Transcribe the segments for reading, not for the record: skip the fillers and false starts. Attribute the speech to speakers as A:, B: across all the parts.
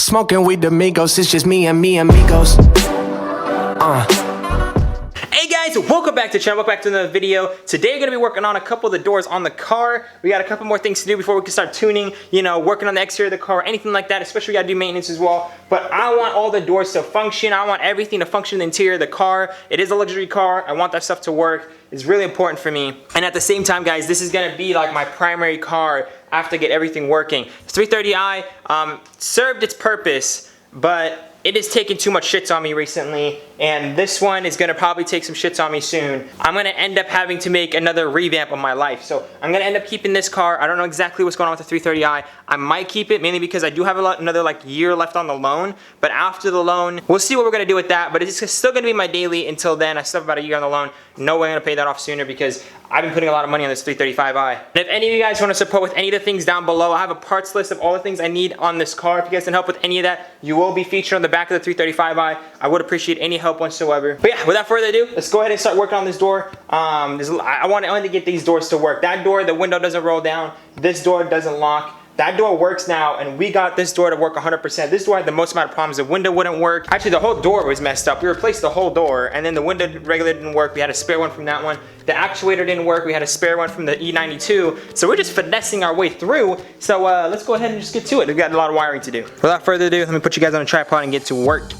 A: Smoking with the Migos, it's just me and me amigos.
B: Hey guys, welcome back to the channel, welcome back to another video. Today we're going to be working on a couple of the doors on the car. We got a couple more things to do before we can start tuning, working on the exterior of the car, anything like that, especially we got to do maintenance as well. But I want all the doors to function. I want everything to function in the interior of the car. It is a luxury car. I want that stuff to work. It's really important for me. And at the same time, guys, this is going to be like my primary car after I get everything working. The 330i served its purpose, but it has taken too much shits on me recently, and this one is gonna probably take some shits on me soon. I'm gonna end up having to make another revamp of my life. So I'm gonna end up keeping this car. I don't know exactly what's going on with the 330i. I might keep it mainly because I do have another year left on the loan, but after the loan, we'll see what we're gonna do with that, but it's still gonna be my daily until then. I still have about a year on the loan. No way I'm gonna pay that off sooner because I've been putting a lot of money on this 335i. And if any of you guys want to support with any of the things down below, I have a parts list of all the things I need on this car. If you guys can help with any of that, you will be featured on the back of the 335i. I would appreciate any help whatsoever. But yeah, without further ado, let's go ahead and start working on this door. I want to get these doors to work. That door, the window doesn't roll down. This door doesn't lock. That door works now, and we got this door to work 100%. This door had the most amount of problems. The window wouldn't work. Actually, the whole door was messed up. We replaced the whole door, and then the window regulator didn't work. We had a spare one from that one. The actuator didn't work. We had a spare one from the E92. So we're just finessing our way through. So let's go ahead and just get to it. We've got a lot of wiring to do. Without further ado, let me put you guys on a tripod and get to work.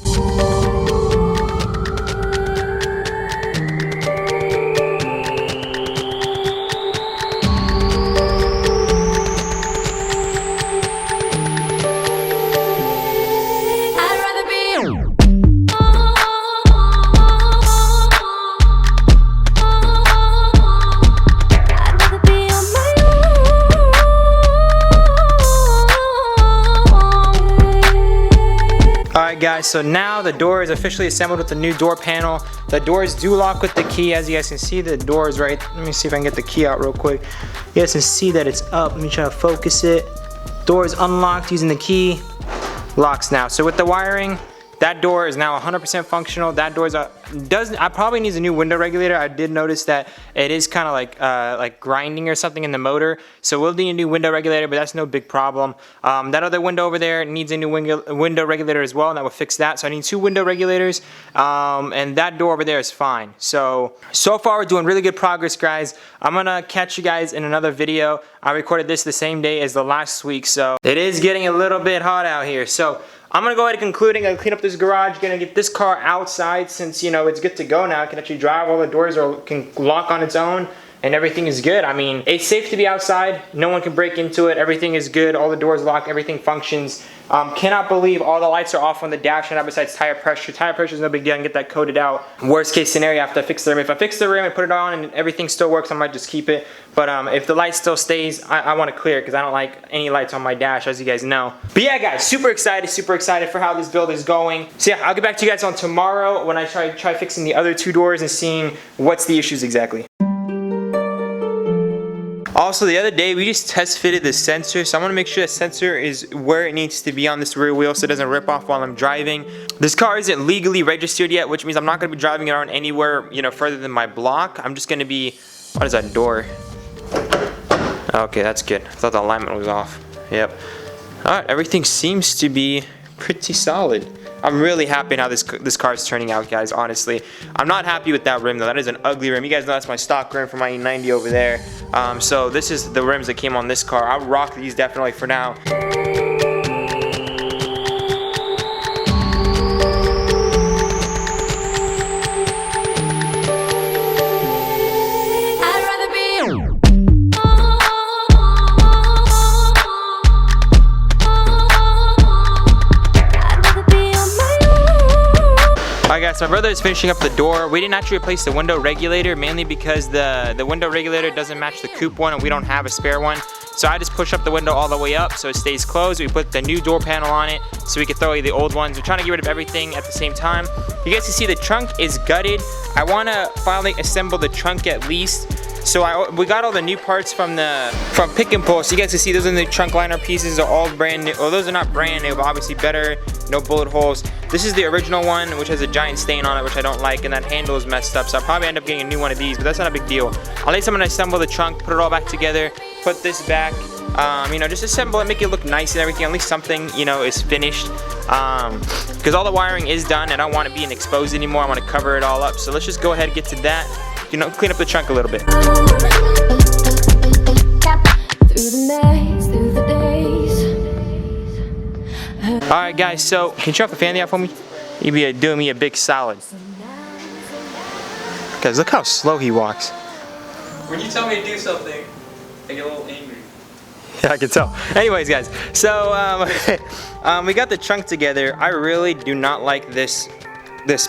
B: Alright guys, so now the door is officially assembled with the new door panel. The doors do lock with the key. As you guys can see, the door is right. Let me see if I can get the key out real quick. You guys can see that it's up. Let me try to focus it. Door is unlocked using the key. Locks now. So with the wiring, that door is now 100% functional. That door is I probably needs a new window regulator. I did notice that it is kind of like grinding or something in the motor. So we'll need a new window regulator, but that's no big problem. That other window over there needs a new window regulator as well, and that will fix that. So I need two window regulators, and that door over there is fine. So far we're doing really good progress, guys. I'm gonna catch you guys in another video. I recorded this the same day as the last week, so it is getting a little bit hot out here. So I'm gonna go ahead and concluding. I'm gonna clean up this garage. Gonna get this car outside since it's good to go now. I can actually drive. All the doors can lock on its own, and everything is good. I mean, it's safe to be outside. No one can break into it. Everything is good. All the doors lock. Everything functions. Cannot believe all the lights are off on the dash and besides tire pressure. Tire pressure is no big deal. I can get that coated out. Worst case scenario, I have to fix the rim. If I fix the rim and put it on and everything still works, I might just keep it. But if the light still stays, I want to clear it because I don't like any lights on my dash, as you guys know. But yeah, guys, super excited for how this build is going. So yeah, I'll get back to you guys on tomorrow when I try fixing the other two doors and seeing what's the issues exactly. Also, the other day we just test fitted the sensor, so I want to make sure the sensor is where it needs to be on this rear wheel so it doesn't rip off while I'm driving. This car isn't legally registered yet, which means I'm not going to be driving it around anywhere further than my block. I'm just going to be, what is that door? Okay, that's good. I thought the alignment was off. Yep. Alright, everything seems to be pretty solid. I'm really happy how this car is turning out, guys, honestly. I'm not happy with that rim, though. That is an ugly rim. You guys know that's my stock rim for my E90 over there. So this is the rims that came on this car. I'll rock these definitely for now. Alright guys, so my brother is finishing up the door. We didn't actually replace the window regulator, mainly because the window regulator doesn't match the coupe one and we don't have a spare one. So I just push up the window all the way up so it stays closed. We put the new door panel on it so we can throw away the old ones. We're trying to get rid of everything at the same time. You guys can see the trunk is gutted. I want to finally assemble the trunk at least. So we got all the new parts from Pick and Pull. So you guys can see those are the trunk liner pieces, are all brand new. Well, those are not brand new, but obviously better. No bullet holes. This is the original one, which has a giant stain on it, which I don't like, and that handle is messed up. So I'll probably end up getting a new one of these, but that's not a big deal. At least I'm gonna assemble the trunk, put it all back together, put this back, You know, just assemble it, make it look nice and everything. At least something, you know, is finished. Because all the wiring is done, and I don't want it being exposed anymore. I want to cover it all up. So let's just go ahead and get to that. You know, clean up the trunk a little bit. Alright guys, so can you turn off the fan out for me? You'd be doing me a big solid. Because look how slow he walks.
C: When you tell me to do something, I get a little angry.
B: Yeah, I can tell. Anyways guys, so we got the trunk together. I really do not like this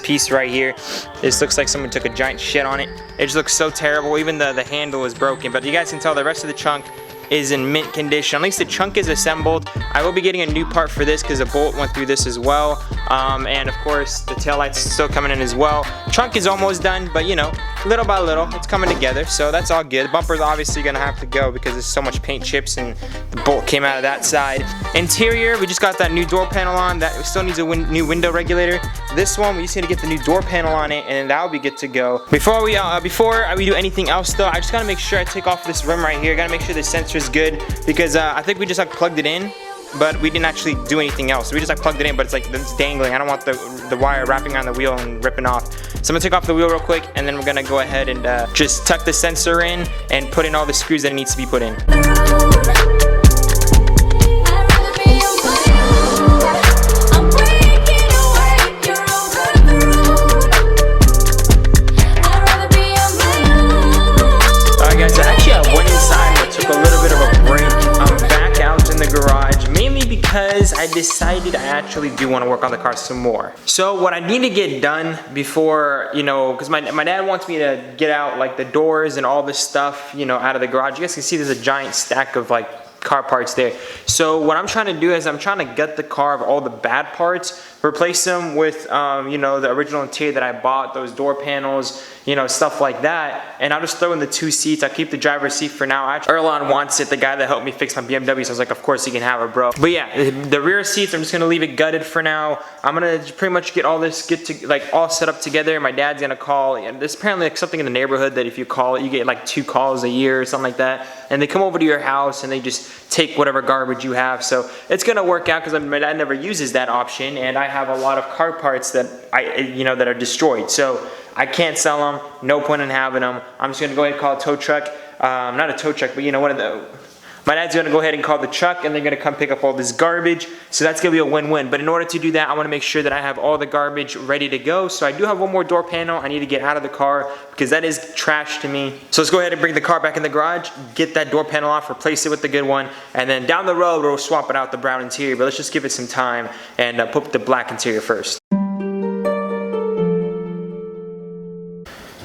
B: piece right here. This looks like someone took a giant shit on it. It just looks so terrible. Even the handle is broken, but you guys can tell the rest of the trunk is in mint condition. At least the trunk is assembled. I will be getting a new part for this because a bolt went through this as well. And of course the taillight's still coming in as well. Trunk is almost done, but you know, little by little it's coming together, so that's all good. The bumper's obviously gonna have to go because there's so much paint chips and the bolt came out of that side. Interior, we just got that new door panel on. That still needs a new window regulator. This one, we just need to get the new door panel on it, and then that'll be good to go. Before we do anything else though, I just gotta make sure I take off this rim right here. I gotta make sure the sensor is good because I think we just like plugged it in, but we didn't actually do anything else. We just like plugged it in, but it's dangling. I don't want the wire wrapping around the wheel and ripping off. So I'm gonna take off the wheel real quick, and then we're gonna go ahead and just tuck the sensor in and put in all the screws that it needs to be put in. Alright guys, actually I went inside and took a little bit of a break. I'm back out in the garage, mainly because I decided I actually do want to work on the car some more. So what I need to get done before, you know, because my dad wants me to get out like the doors and all this stuff, you know, out of the garage. You guys can see there's a giant stack of like car parts there. So what I'm trying to do is I'm trying to gut the car of all the bad parts, replace them with you know, the original interior that I bought, those door panels, you know, stuff like that. And I'll just throw in the 2 seats. I'll keep the driver's seat for now. Actually, Erlon wants it, the guy that helped me fix my BMW, so I was like, of course you can have it, bro. But yeah, the rear seats, I'm just gonna leave it gutted for now. I'm gonna pretty much get all this all set up together. My dad's gonna call, and there's apparently like something in the neighborhood that if you call it, you get like 2 calls a year or something like that. And they come over to your house and they just take whatever garbage you have. So it's gonna work out because my dad never uses that option, and I have a lot of car parts that that are destroyed. So I can't sell them, no point in having them. I'm just gonna go ahead and call a tow truck. Not a tow truck, but you know, my dad's gonna go ahead and call the truck, and they're gonna come pick up all this garbage. So that's gonna be a win-win. But in order to do that, I wanna make sure that I have all the garbage ready to go. So I do have one more door panel I need to get out of the car because that is trash to me. So let's go ahead and bring the car back in the garage, get that door panel off, replace it with the good one, and then down the road, we'll swap it out the brown interior. But let's just give it some time and put the black interior first.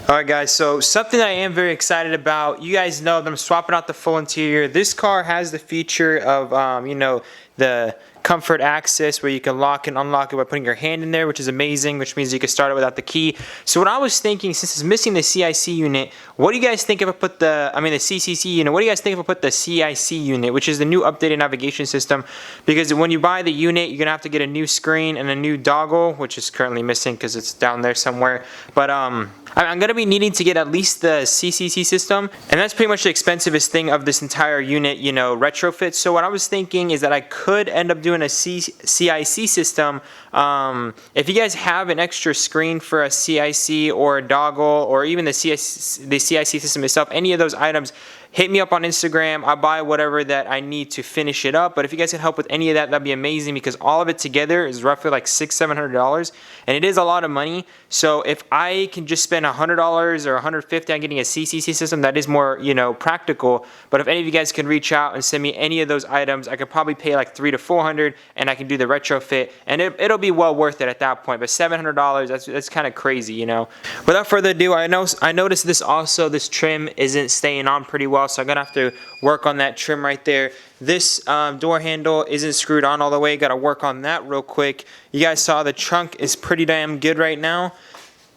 B: Alright guys, so something that I am very excited about, you guys know that I'm swapping out the full interior. This car has the feature of, you know, the comfort access where you can lock and unlock it by putting your hand in there, which is amazing, which means you can start it without the key. So what I was thinking, since it's missing the CIC unit, what do you guys think if I put the CCC unit, what do you guys think if I put the CIC unit, which is the new updated navigation system? Because when you buy the unit, you're gonna have to get a new screen and a new dongle, which is currently missing because it's down there somewhere. But I'm gonna be needing to get at least the CCC system, and that's pretty much the expensivest thing of this entire unit, you know, retrofit. So what I was thinking is that I could end up doing a CIC system. If you guys have an extra screen for a CIC or a dongle, or even the CIC system itself, any of those items, hit me up on Instagram. I'll buy whatever that I need to finish it up. But if you guys can help with any of that, that'd be amazing, because all of it together is roughly like $600-700, and it is a lot of money. So if I can just spend $100 or $150 on getting a CCC system, that is more, you know, practical. But if any of you guys can reach out and send me any of those items, I could probably pay like $300 to $400, and I can do the retrofit, and it'll be well worth it at that point. But $700, that's kind of crazy, you know. Without further ado, I noticed this trim isn't staying on pretty well. So I'm gonna have to work on that trim right there. This door handle isn't screwed on all the way. Gotta work on that real quick. You guys saw the trunk is pretty damn good right now.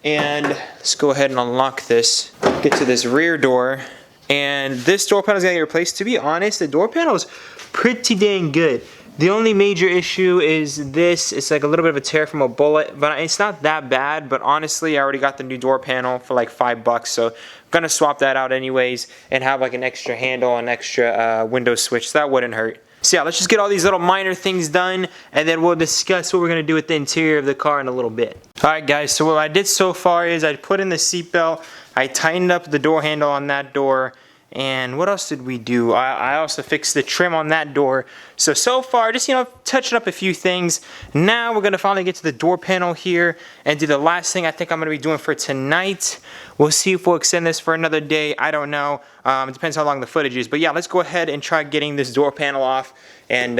B: And let's go ahead and unlock this. Get to this rear door. And this door panel is gonna get replaced. To be honest, the door panel is pretty dang good. The only major issue is this. It's like a little bit of a tear from a bullet, but it's not that bad. But honestly, I already got the new door panel for like $5, so I'm gonna swap that out anyways and have like an extra handle, an extra window switch. So that wouldn't hurt. So yeah, let's just get all these little minor things done, and then we'll discuss what we're gonna do with the interior of the car in a little bit. All right, guys. So what I did so far is I put in the seatbelt, I tightened up the door handle on that door. And what else did we do? I also fixed the trim on that door. So far, just, you know, touching up a few things. Now we're gonna finally get to the door panel here and do the last thing I think I'm gonna be doing for tonight. We'll see if we'll extend this for another day. I don't know. It depends how long the footage is. But yeah, let's go ahead and try getting this door panel off and,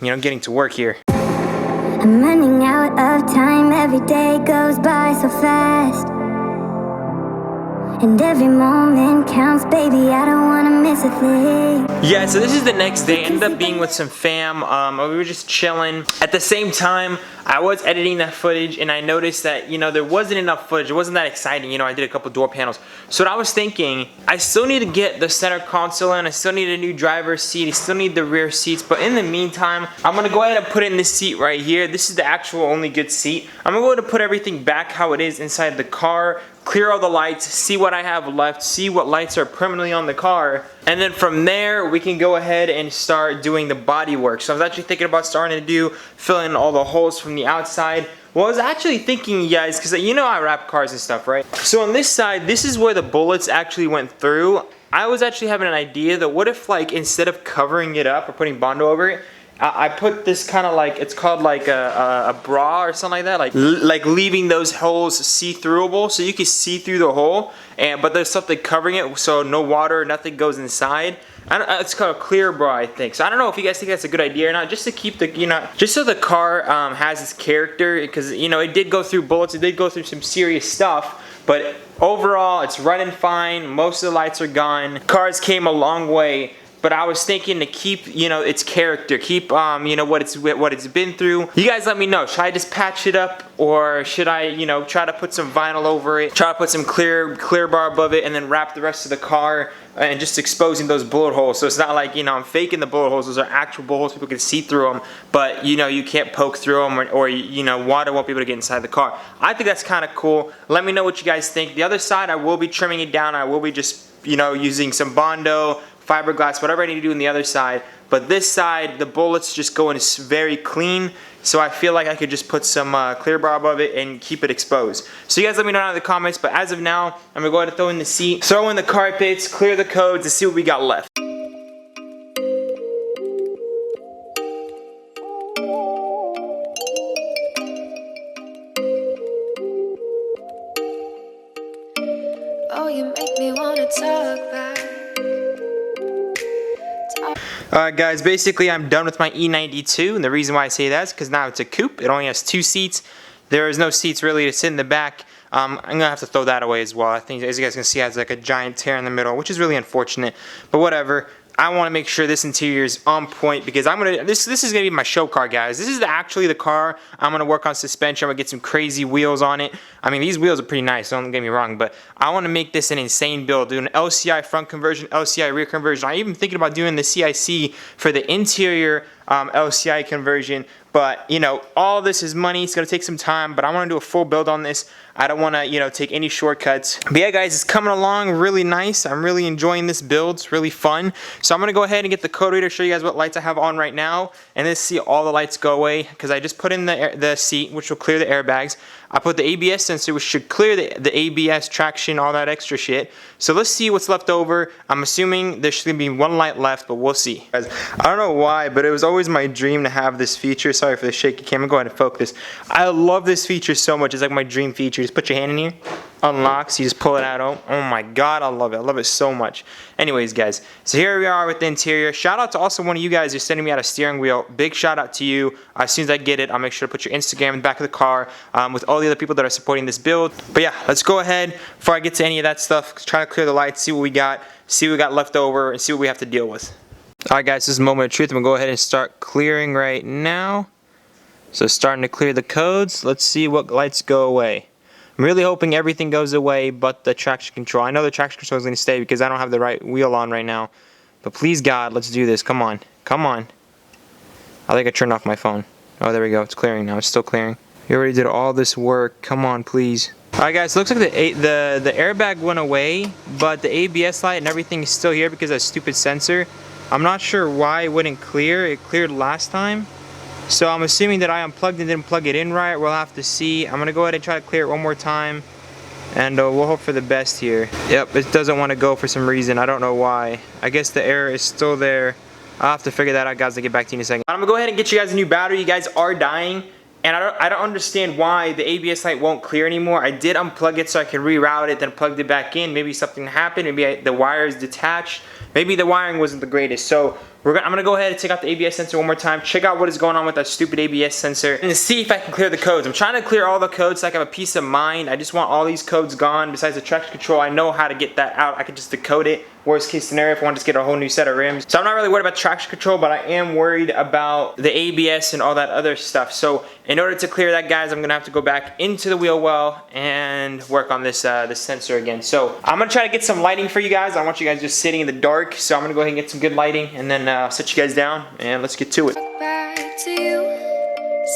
B: you know, getting to work here.
D: I'm running out of time. Every day goes by so fast. And every moment counts, baby, I don't wanna miss a thing.
B: Yeah, so this is the next day. Ended up being with some fam. We were just chilling. At the same time, I was editing that footage and I noticed that, you know, there wasn't enough footage. It wasn't that exciting. You know, I did a couple door panels. So what I was thinking, I still need to get the center console in. I still need a new driver's seat. I still need the rear seats. But in the meantime, I'm gonna go ahead and put in this seat right here. This is the actual only good seat. I'm gonna go ahead and put everything back how it is inside the car. Clear all the lights, see what I have left, see what lights are permanently on the car, and then from there we can go ahead and start doing the body work. So I was actually thinking about starting to fill in all the holes from the outside. Well, I was actually thinking, you guys, because you know I wrap cars and stuff, right? So on this side, this is where the bullets actually went through. I was actually having an idea that what if, like, instead of covering it up or putting Bondo over it, I put this kind of like, it's called like a bra or something like that, like leaving those holes see-throughable, so you can see through the hole, but there's something covering it, so no water, nothing goes inside. It's called a clear bra, I think. So I don't know if you guys think that's a good idea or not, just to keep the, you know, just so the car has its character, because, you know, it did go through bullets, it did go through some serious stuff, but overall, it's running fine, most of the lights are gone, cars came a long way. But I was thinking to keep, you know, its character, keep, you know, what it's been through. You guys let me know. Should I just patch it up, or should I, you know, try to put some vinyl over it, try to put some clear bar above it, and then wrap the rest of the car and just exposing those bullet holes. So it's not like, you know, I'm faking the bullet holes. Those are actual bullet holes. People can see through them, but you know, you can't poke through them, or you know, water won't be able to get inside the car. I think that's kind of cool. Let me know what you guys think. The other side, I will be trimming it down. I will be just, you know, using some Bondo, fiberglass, whatever I need to do on the other side. But this side, the bullets just go in very clean, so I feel like I could just put some clear bar above it and keep it exposed. So you guys let me know down in the comments, but as of now, I'm gonna go ahead and throw in the seat, throw in the carpets, clear the codes, and see what we got left.
D: Oh, you make me wanna talk back.
B: Alright guys, basically I'm done with my E92, and the reason why I say that is because now it's a coupe. It only has 2 seats. There is no seats really to sit in the back. I'm gonna have to throw that away as well. I think, as you guys can see, it has like a giant tear in the middle, which is really unfortunate, but whatever. I want to make sure this interior is on point, because this is gonna be my show car, guys. This is actually the car I'm gonna work on suspension. I'm gonna get some crazy wheels on it. I mean, these wheels are pretty nice, don't get me wrong, but I want to make this an insane build. Do an LCI front conversion, LCI rear conversion. I'm even thinking about doing the CIC for the interior LCI conversion. But, you know, all this is money. It's going to take some time, but I want to do a full build on this. I don't want to, you know, take any shortcuts. But yeah, guys, it's coming along really nice. I'm really enjoying this build. It's really fun. So I'm going to go ahead and get the code reader, show you guys what lights I have on right now. And then see all the lights go away, because I just put in the seat, which will clear the airbags. I put the ABS sensor, which should clear the ABS, traction, all that extra shit. So let's see what's left over. I'm assuming there's going to be 1 light left, but we'll see. Guys, I don't know why, but it was always my dream to have this feature. Sorry for the shaky camera. Go ahead and focus. I love this feature so much. It's like my dream feature. Just put your hand in here. Unlocks, you just pull it out. Oh my god, I love it. I love it so much. Anyways, guys, so here we are with the interior. Shout out to also one of you guys who's sending me out a steering wheel. Big shout out to you. As soon as I get it, I'll make sure to put your Instagram in the back of the car with all the other people that are supporting this build. But yeah, let's go ahead before I get to any of that stuff. Try to clear the lights, see what we got left over, and see what we have to deal with. Alright guys, this is a moment of truth. I'm gonna go ahead and start clearing right now. So starting to clear the codes. Let's see what lights go away. I'm really hoping everything goes away but the traction control. I know the traction control is going to stay because I don't have the right wheel on right now. But please God, let's do this. Come on. Come on. I think I turned off my phone. Oh, there we go. It's clearing now. It's still clearing. We already did all this work. Come on, please. Alright guys, looks like the airbag went away, but the ABS light and everything is still here because of that stupid sensor. I'm not sure why it wouldn't clear. It cleared last time. So I'm assuming that I unplugged and didn't plug it in right. We'll have to see. I'm going to go ahead and try to clear it one more time. And we'll hope for the best here. Yep, it doesn't want to go for some reason. I don't know why. I guess the error is still there. I'll have to figure that out, guys. I'll get back to you in a second. I'm going to go ahead and get you guys a new battery. You guys are dying. And I don't understand why the ABS light won't clear anymore. I did unplug it so I could reroute it, then plugged it back in. Maybe something happened. Maybe the wire is detached. Maybe the wiring wasn't the greatest. So I'm going to go ahead and take out the ABS sensor one more time. Check out what is going on with that stupid ABS sensor. And see if I can clear the codes. I'm trying to clear all the codes so I can have a peace of mind. I just want all these codes gone. Besides the traction control, I know how to get that out. I could just decode it. Worst case scenario if I want to just get a whole new set of rims. So I'm not really worried about traction control, but I am worried about the ABS and all that other stuff. So in order to clear that, guys, I'm going to have to go back into the wheel well and work on this sensor again. So I'm going to try to get some lighting for you guys. I want you guys just sitting in the dark. So I'm going to go ahead and get some good lighting and then I'll set you guys down and let's get to it.
E: Back to you.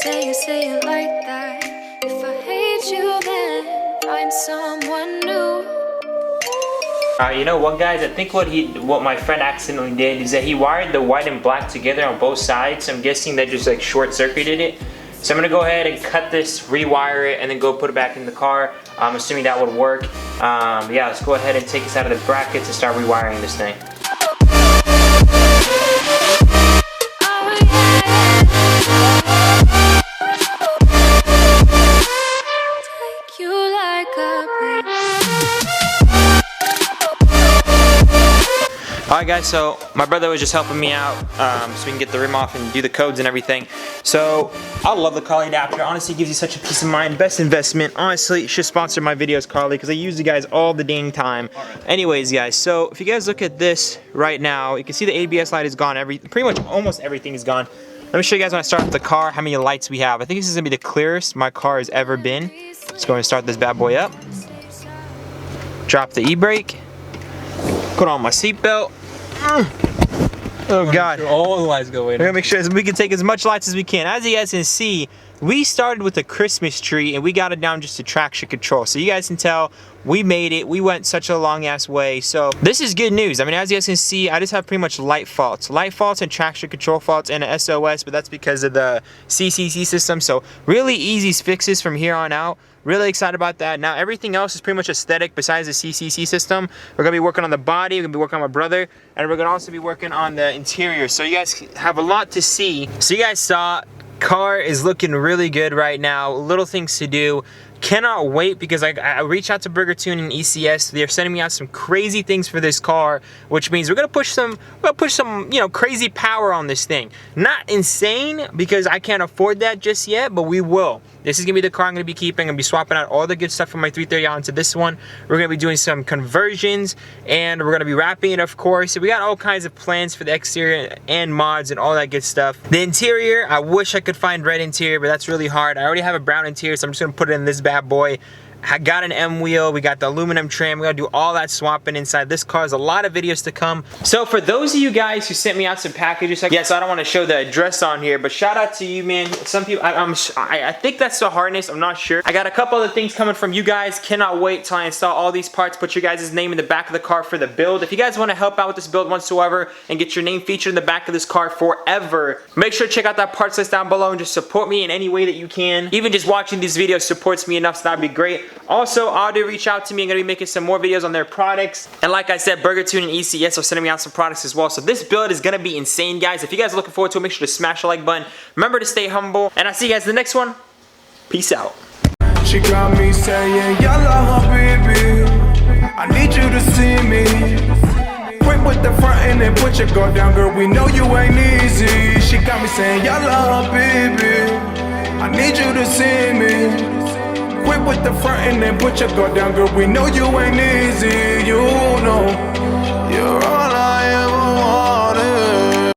E: Say it like that. If I hate you, then find someone new.
B: You know what, guys? I think what my friend accidentally did is that he wired the white and black together on both sides. So I'm guessing that just like short-circuited it. So I'm gonna go ahead and cut this, rewire it, and then go put it back in the car. I'm assuming that would work. Yeah, let's go ahead and take this out of the brackets and start rewiring this thing. Alright guys, so my brother was just helping me out so we can get the rim off and do the codes and everything. So I love the Carly adapter. Honestly, it gives you such a peace of mind. Best investment. Honestly, you should sponsor my videos, Carly, because I use you guys all the dang time. Anyways, guys, so if you guys look at this right now, you can see the ABS light is gone. Pretty much almost everything is gone. Let me show you guys when I start with the car how many lights we have. I think this is gonna be the clearest my car has ever been. Let's go and start this bad boy up. Drop the e-brake. Put on my seatbelt. Oh God.
C: All the lights go in.
B: We're gonna make sure we can take as much lights as we can. As you guys can see, we started with a Christmas tree and we got it down just to traction control. So you guys can tell we made it. We went such a long ass way. So this is good news. I mean, as you guys can see, I just have pretty much light faults and traction control faults and an SOS, but that's because of the CCC system. So really easy fixes from here on out. Really excited about that. Now everything else is pretty much aesthetic besides the CCC system. We're gonna be working on the body, we're gonna be working on my brother, and we're gonna also be working on the interior. So you guys have a lot to see. So you guys saw, car is looking really good right now. Little things to do. Cannot wait because I reached out to Burger Tune and ECS. They're sending me out some crazy things for this car, which means we're gonna push some crazy power on this thing. Not insane because I can't afford that just yet, but we will. This is gonna be the car I'm gonna be keeping. I'm gonna be swapping out all the good stuff from my 330i onto this one. We're gonna be doing some conversions and we're gonna be wrapping it, of course. So we got all kinds of plans for the exterior and mods and all that good stuff. The interior, I wish I could find red interior, but that's really hard. I already have a brown interior, so I'm just gonna put it in this bad boy. I got an M wheel, we got the aluminum trim, we gotta do all that swapping inside this car. There's a lot of videos to come. So for those of you guys who sent me out some packages, yes, I don't want to show the address on here, but shout out to you, man. Some people, I think that's the hardness, I'm not sure. I got a couple other things coming from you guys. Cannot wait till I install all these parts, put your guys' name in the back of the car for the build. If you guys want to help out with this build whatsoever and get your name featured in the back of this car forever, make sure to check out that parts list down below and just support me in any way that you can. Even just watching these videos supports me enough, so that'd be great. Also, Audi reached out to me. I'm going to be making some more videos on their products. And like I said, Burger Tune and ECS are sending me out some products as well. So this build is going to be insane, guys. If you guys are looking forward to it, make sure to smash the like button. Remember to stay humble. And I'll see you guys in the next one. Peace out.
F: She got me saying, yalla, baby, I need you to see me. Quick with the front and then put your guard down, girl, we know you ain't easy. She got me saying, yalla, baby, I need you to see me. Quit with the front and then put your guard down, girl, we know you ain't easy, you know.